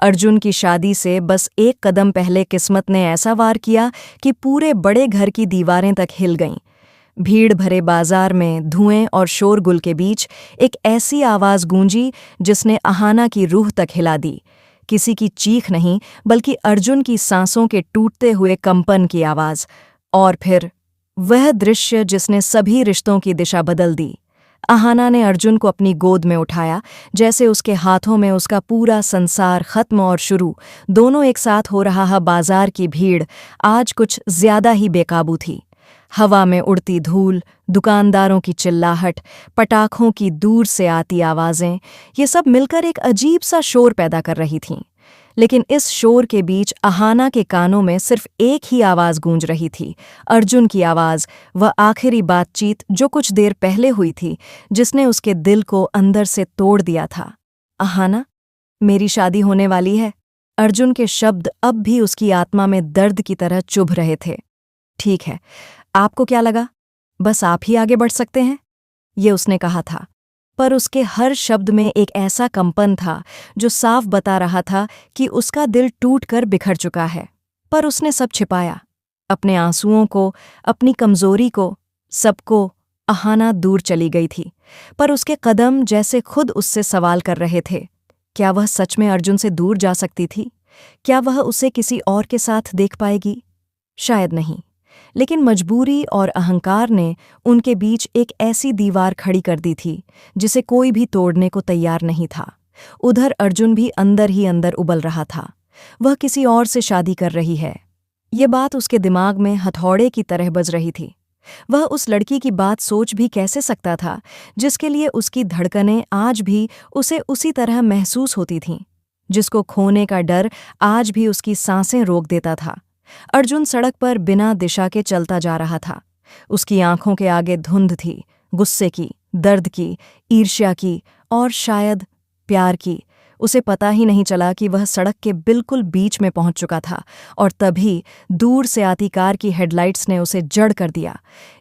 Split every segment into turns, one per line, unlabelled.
अर्जुन की शादी से बस एक कदम पहले किस्मत ने ऐसा वार किया कि पूरे बड़े घर की दीवारें तक हिल गईं। भीड़ भरे बाजार में धुएं और शोरगुल के बीच एक ऐसी आवाज गूंजी जिसने अहाना की रूह तक हिला दी। किसी की चीख नहीं, बल्कि अर्जुन की सांसों के टूटते हुए कंपन की आवाज। और फिर वह दृश्य जिसने सभी रिश्तों की दिशा बदल दी। अहाना ने अर्जुन को अपनी गोद में उठाया, जैसे उसके हाथों में उसका पूरा संसार खत्म और शुरू दोनों एक साथ हो रहा है। बाजार की भीड़ आज कुछ ज्यादा ही बेकाबू थी। हवा में उड़ती धूल, दुकानदारों की चिल्लाहट, पटाखों की दूर से आती आवाजें, ये सब मिलकर एक अजीब सा शोर पैदा कर रही थीं। लेकिन इस शोर के बीच अहाना के कानों में सिर्फ एक ही आवाज गूंज रही थी, अर्जुन की आवाज। वह आखिरी बातचीत जो कुछ देर पहले हुई थी, जिसने उसके दिल को अंदर से तोड़ दिया था। अहाना, मेरी शादी होने वाली है। अर्जुन के शब्द अब भी उसकी आत्मा में दर्द की तरह चुभ रहे थे। ठीक है, आपको क्या लगा, बस आप ही आगे बढ़ सकते हैं, ये उसने कहा था। पर उसके हर शब्द में एक ऐसा कंपन था जो साफ बता रहा था कि उसका दिल टूट कर बिखर चुका है। पर उसने सब छिपाया, अपने आंसुओं को, अपनी कमजोरी को, सबको। अहाना दूर चली गई थी, पर उसके कदम जैसे खुद उससे सवाल कर रहे थे। क्या वह सच में अर्जुन से दूर जा सकती थी? क्या वह उसे किसी और के साथ देख पाएगी? शायद नहीं। लेकिन मजबूरी और अहंकार ने उनके बीच एक ऐसी दीवार खड़ी कर दी थी जिसे कोई भी तोड़ने को तैयार नहीं था। उधर अर्जुन भी अंदर ही अंदर उबल रहा था। वह किसी और से शादी कर रही है, ये बात उसके दिमाग में हथौड़े की तरह बज रही थी। वह उस लड़की की बात सोच भी कैसे सकता था जिसके लिए उसकी धड़कनें आज भी उसे उसी तरह महसूस होती थीं, जिसको खोने का डर आज भी उसकी सांसें रोक देता था। अर्जुन सड़क पर बिना दिशा के चलता जा रहा था। उसकी आंखों के आगे धुंध थी, गुस्से की, दर्द की, ईर्ष्या की और शायद प्यार की। उसे पता ही नहीं चला कि वह सड़क के बिल्कुल बीच में पहुंच चुका था, और तभी दूर से आती कार की हेडलाइट्स ने उसे जड़ कर दिया।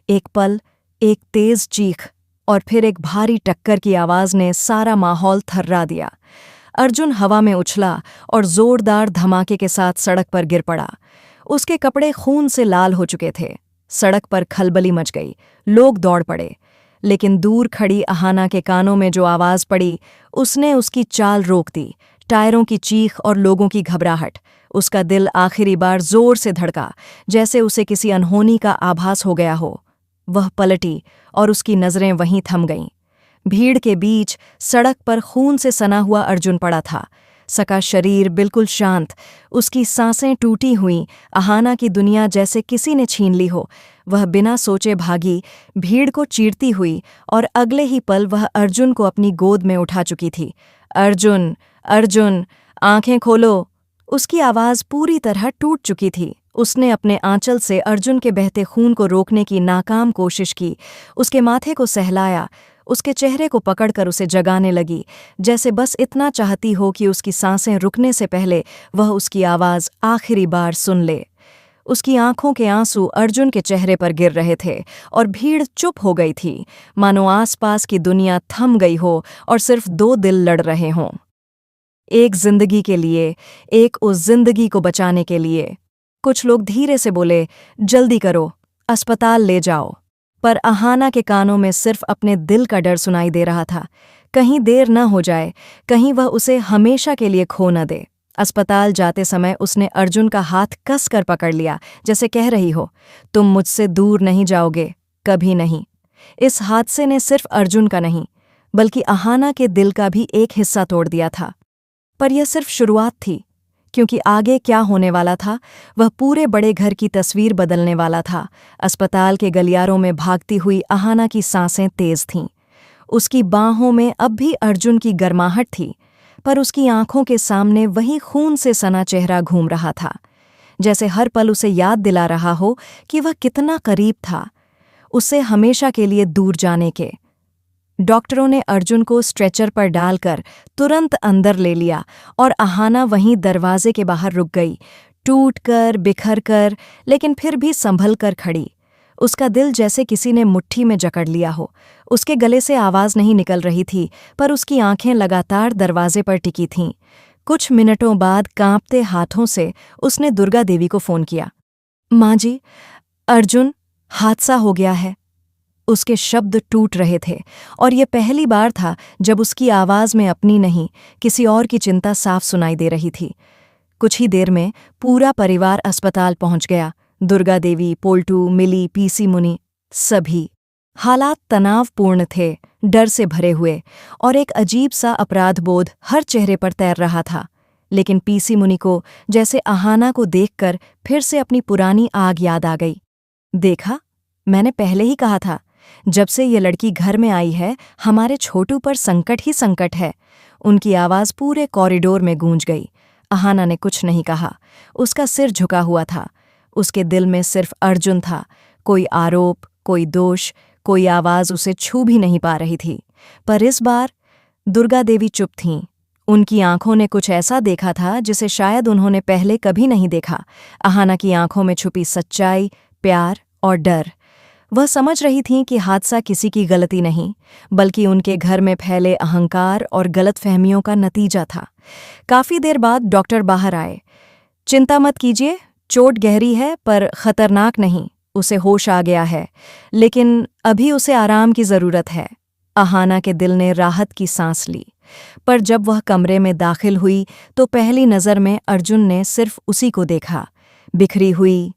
एक पल, एक तेज चीख और फिर एक भारी टक्कर की आवाज ने सारा माहौल थर्रा दिया। अर्जुन हवा में उछला और जोरदार धमाके के साथ सड़क पर गिर पड़ा। उसके कपड़े खून से लाल हो चुके थे। सड़क पर खलबली मच गई, लोग दौड़ पड़े। लेकिन दूर खड़ी अहाना के कानों में जो आवाज पड़ी, उसने उसकी चाल रोक दी। टायरों की चीख और लोगों की घबराहट। उसका दिल आखिरी बार जोर से धड़का, जैसे उसे किसी अनहोनी का आभास हो गया हो। वह पलटी और उसकी नजरें वहीं थम गईं। भीड़ के बीच सड़क पर खून से सना हुआ अर्जुन पड़ा था, सका शरीर बिल्कुल शांत, उसकी सांसें टूटी हुईं। अहाना की दुनिया जैसे किसी ने छीन ली हो। वह बिना सोचे भागी, भीड़ को चीरती हुई, और अगले ही पल वह अर्जुन को अपनी गोद में उठा चुकी थी। अर्जुन, अर्जुन, आंखें खोलो। उसकी आवाज पूरी तरह टूट चुकी थी। उसने अपने आंचल से अर्जुन के बहते खून को रोकने की नाकाम कोशिश की। उसके माथे को सहलाया, उसके चेहरे को पकड़कर उसे जगाने लगी, जैसे बस इतना चाहती हो कि उसकी सांसें रुकने से पहले वह उसकी आवाज आखिरी बार सुन ले। उसकी आंखों के आंसू अर्जुन के चेहरे पर गिर रहे थे और भीड़ चुप हो गई थी, मानो आसपास की दुनिया थम गई हो और सिर्फ दो दिल लड़ रहे हों, एक जिंदगी के लिए, एक उस जिंदगी को बचाने के लिए। कुछ लोग धीरे से बोले, जल्दी करो, अस्पताल ले जाओ। पर अहाना के कानों में सिर्फ अपने दिल का डर सुनाई दे रहा था। कहीं देर न हो जाए, कहीं वह उसे हमेशा के लिए खो न दे। अस्पताल जाते समय उसने अर्जुन का हाथ कस कर पकड़ लिया, जैसे कह रही हो, तुम मुझसे दूर नहीं जाओगे, कभी नहीं। इस हादसे ने सिर्फ अर्जुन का नहीं, बल्कि अहाना के दिल का भी एक हिस्सा तोड़ दिया था। पर यह सिर्फ शुरुआत थी, क्योंकि आगे क्या होने वाला था वह पूरे बड़े घर की तस्वीर बदलने वाला था। अस्पताल के गलियारों में भागती हुई अहाना की सांसें तेज थीं। उसकी बाहों में अब भी अर्जुन की गर्माहट थी, पर उसकी आंखों के सामने वही खून से सना चेहरा घूम रहा था, जैसे हर पल उसे याद दिला रहा हो कि वह कितना करीब था उससे हमेशा के लिए दूर जाने के। डॉक्टरों ने अर्जुन को स्ट्रेचर पर डालकर तुरंत अंदर ले लिया, और अहाना वहीं दरवाजे के बाहर रुक गई, टूट कर, बिखर कर, लेकिन फिर भी संभल कर खड़ी। उसका दिल जैसे किसी ने मुट्ठी में जकड़ लिया हो। उसके गले से आवाज नहीं निकल रही थी, पर उसकी आंखें लगातार दरवाजे पर टिकी थीं। कुछ मिनटों बाद कांपते हाथों से उसने दुर्गा देवी को फोन किया। माँ जी, अर्जुन, हादसा हो गया है। उसके शब्द टूट रहे थे और ये पहली बार था जब उसकी आवाज में अपनी नहीं, किसी और की चिंता साफ सुनाई दे रही थी। कुछ ही देर में पूरा परिवार अस्पताल पहुंच गया। दुर्गा देवी, पोल्टू, मिली, पीसी मुनि, सभी। हालात तनावपूर्ण थे, डर से भरे हुए, और एक अजीब सा अपराधबोध हर चेहरे पर तैर रहा था। लेकिन पीसी मुनि को जैसे अहाना को देखकर फिर से अपनी पुरानी आग याद आ गई। देखा, मैंने पहले ही कहा था, जब से ये लड़की घर में आई है हमारे छोटू पर संकट ही संकट है। उनकी आवाज पूरे कॉरिडोर में गूंज गई। अहाना ने कुछ नहीं कहा, उसका सिर झुका हुआ था। उसके दिल में सिर्फ अर्जुन था। कोई आरोप, कोई दोष, कोई आवाज उसे छू भी नहीं पा रही थी। पर इस बार दुर्गा देवी चुप थीं। उनकी आंखों ने कुछ ऐसा देखा था जिसे शायद उन्होंने पहले कभी नहीं देखा। अहाना की आंखों में छुपी सच्चाई, प्यार और डर। वह समझ रही थीं कि हादसा किसी की गलती नहीं, बल्कि उनके घर में फैले अहंकार और गलतफहमियों का नतीजा था। काफी देर बाद डॉक्टर बाहर आए। चिंता मत कीजिए, चोट गहरी है पर खतरनाक नहीं, उसे होश आ गया है, लेकिन अभी उसे आराम की जरूरत है। अहाना के दिल ने राहत की सांस ली। पर जब वह कमरे में दाखिल हुई तो पहली नज़र में अर्जुन ने सिर्फ उसी को देखा। बिखरी हुई,